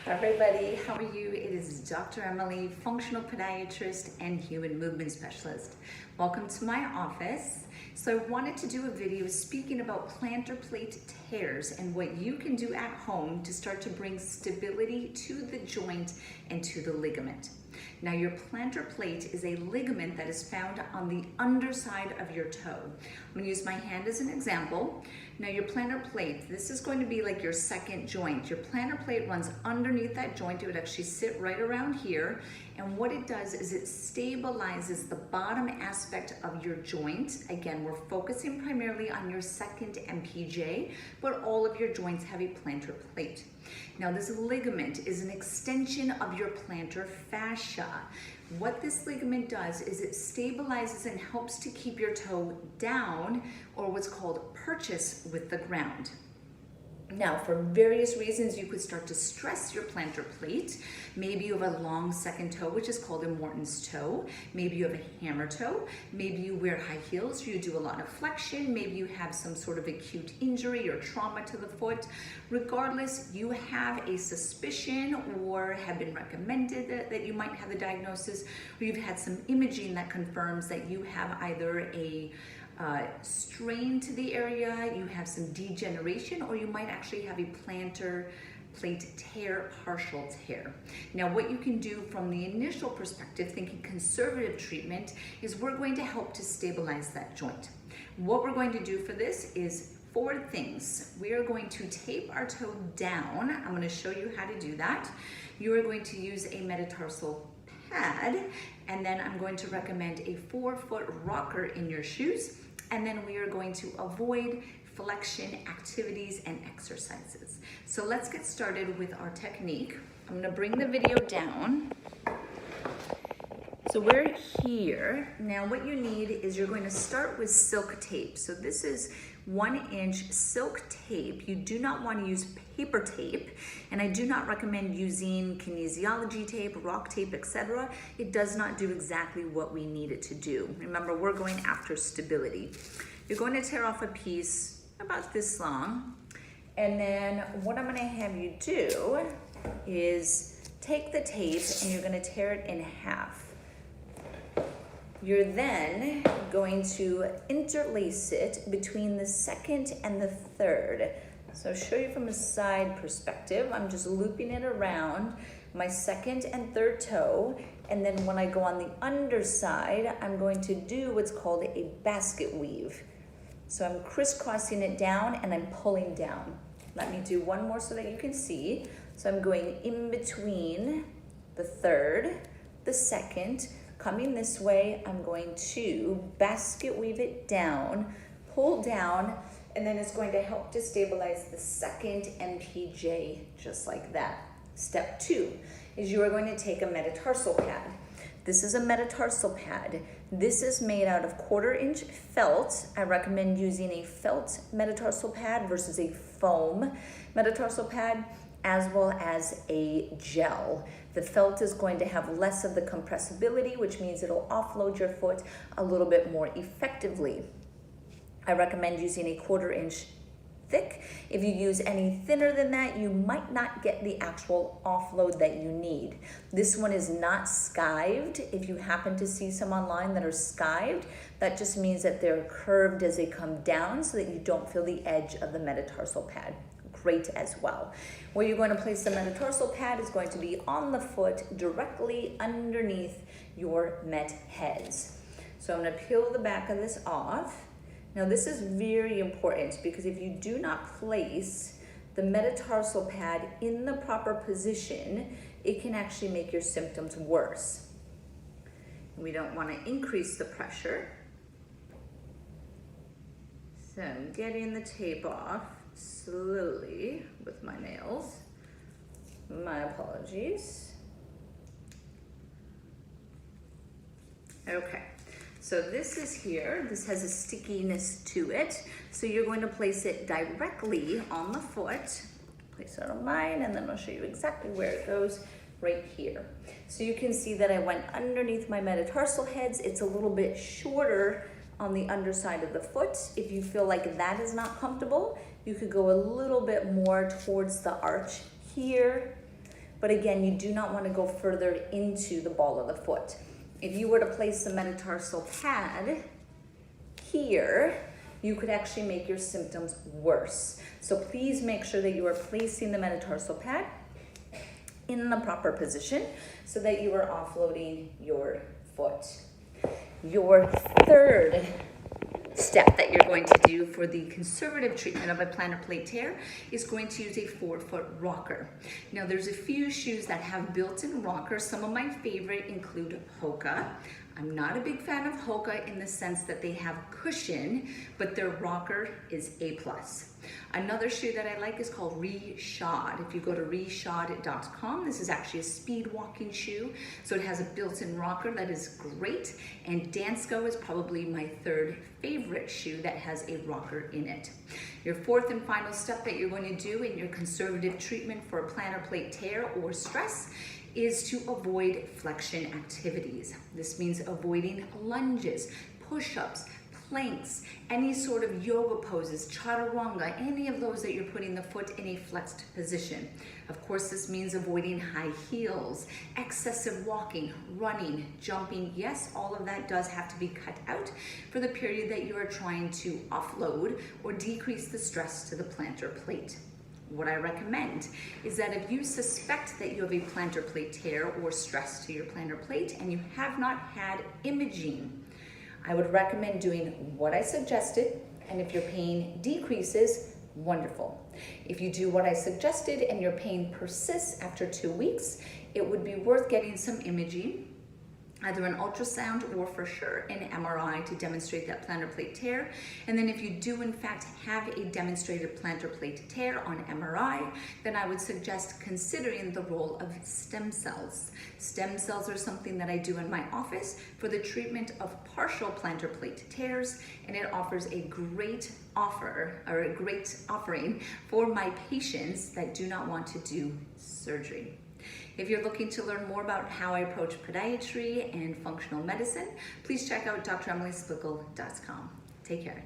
Everybody, how are you? It is Dr. Emily, functional podiatrist and human movement specialist. Welcome to my office. So I wanted to do a video speaking about plantar plate tears and what you can do at home to start to bring stability to the joint and to the ligament. Now, your plantar plate is a ligament that is found on the underside of your toe. I'm going to use my hand as an example. Now, your plantar plate, this is going to be like your second joint. Your plantar plate runs underneath that joint. It would actually sit right around here. And what it does is it stabilizes the bottom aspect of your joint. Again, we're focusing primarily on your second MPJ, but all of your joints have a plantar plate. Now, this ligament is an extension of your plantar fascia. What this ligament does is it stabilizes and helps to keep your toe down, or what's called purchase with the ground. Now, for various reasons, you could start to stress your plantar plate. Maybe you have a long second toe, which is called a Morton's toe. Maybe you have a hammer toe. Maybe you wear high heels, or you do a lot of flexion. Maybe you have some sort of acute injury or trauma to the foot. Regardless, you have a suspicion or have been recommended that you might have the diagnosis, or you've had some imaging that confirms that you have either a strain to the area, you have some degeneration, or you might actually have a plantar plate tear, partial tear. Now, what you can do from the initial perspective, thinking conservative treatment, is we're going to help to stabilize that joint. What we're going to do for this is 4 things. We are going to tape our toe down. I'm going to show you how to do that. You are going to use a metatarsal pad, and then I'm going to recommend a 4-foot rocker in your shoes. And then we are going to avoid flexion activities and exercises. So let's get started with our technique. I'm going to bring the video down. So we're here. Now what you need is you're going to start with silk tape. So this is 1-inch silk tape. You do not want to use paper tape, and I do not recommend using kinesiology tape, rock tape, etc. It does not do exactly what we need it to do. Remember, we're going after stability. You're going to tear off a piece about this long, and then what I'm going to have you do is take the tape and you're going to tear it in half. You're then going to interlace it between the second and the third. So I'll show you from a side perspective. I'm just looping it around my second and third toe. And then when I go on the underside, I'm going to do what's called a basket weave. So I'm crisscrossing it down and I'm pulling down. Let me do one more so that you can see. So I'm going in between the third, the second. Coming this way, I'm going to basket weave it down, pull down, and then it's going to help to stabilize the second MPJ, just like that. Step 2 is you are going to take a metatarsal pad. This is a metatarsal pad. This is made out of 1/4-inch felt. I recommend using a felt metatarsal pad versus a foam metatarsal pad, as well as a gel. The felt is going to have less of the compressibility, which means it'll offload your foot a little bit more effectively. I recommend using a 1/4-inch thick. If you use any thinner than that, you might not get the actual offload that you need. This one is not skived. If you happen to see some online that are skived, that just means that they're curved as they come down so that you don't feel the edge of the metatarsal pad. Great as well. Where you're going to place the metatarsal pad is going to be on the foot directly underneath your met heads. So I'm going to peel the back of this off. Now this is very important because if you do not place the metatarsal pad in the proper position, it can actually make your symptoms worse. We don't want to increase the pressure. So I'm getting the tape off slowly with my nails. My apologies. Okay, so this is here. This has a stickiness to it. So you're going to place it directly on the foot. Place it on mine, and then I'll show you exactly where it goes right here. So you can see that I went underneath my metatarsal heads. It's a little bit shorter on the underside of the foot. If you feel like that is not comfortable, you could go a little bit more towards the arch here. but again, you do not want to go further into the ball of the foot. If you were to place the metatarsal pad here, you could actually make your symptoms worse. So please make sure that you are placing the metatarsal pad in the proper position so that you are offloading your foot. Your third step that you're going to do for the conservative treatment of a plantar plate tear is going to use a 4-foot rocker. Now there's a few shoes that have built-in rockers. Some of my favorite include Hoka. I'm not a big fan of Hoka in the sense that they have cushion, but their rocker is A+. Another shoe that I like is called Reshod. If you go to reshod.com, this is actually a speed walking shoe. So it has a built-in rocker that is great. And Dansko is probably my third favorite shoe that has a rocker in it. Your fourth and final step that you're going to do in your conservative treatment for a plantar plate tear or stress is to avoid flexion activities. This means avoiding lunges, push-ups, planks, any sort of yoga poses, chaturanga, any of those that you're putting the foot in a flexed position. Of course, this means avoiding high heels, excessive walking, running, jumping. Yes, all of that does have to be cut out for the period that you are trying to offload or decrease the stress to the plantar plate. What I recommend is that if you suspect that you have a plantar plate tear or stress to your plantar plate and you have not had imaging, I would recommend doing what I suggested, and if your pain decreases, wonderful. If you do what I suggested and your pain persists after 2 weeks, it would be worth getting some imaging, either an ultrasound or for sure an MRI to demonstrate that plantar plate tear. And then if you do in fact have a demonstrated plantar plate tear on MRI, then I would suggest considering the role of stem cells. Stem cells are something that I do in my office for the treatment of partial plantar plate tears, and it offers a great offering for my patients that do not want to do surgery. If you're looking to learn more about how I approach podiatry and functional medicine, please check out dremilysplichal.com. Take care.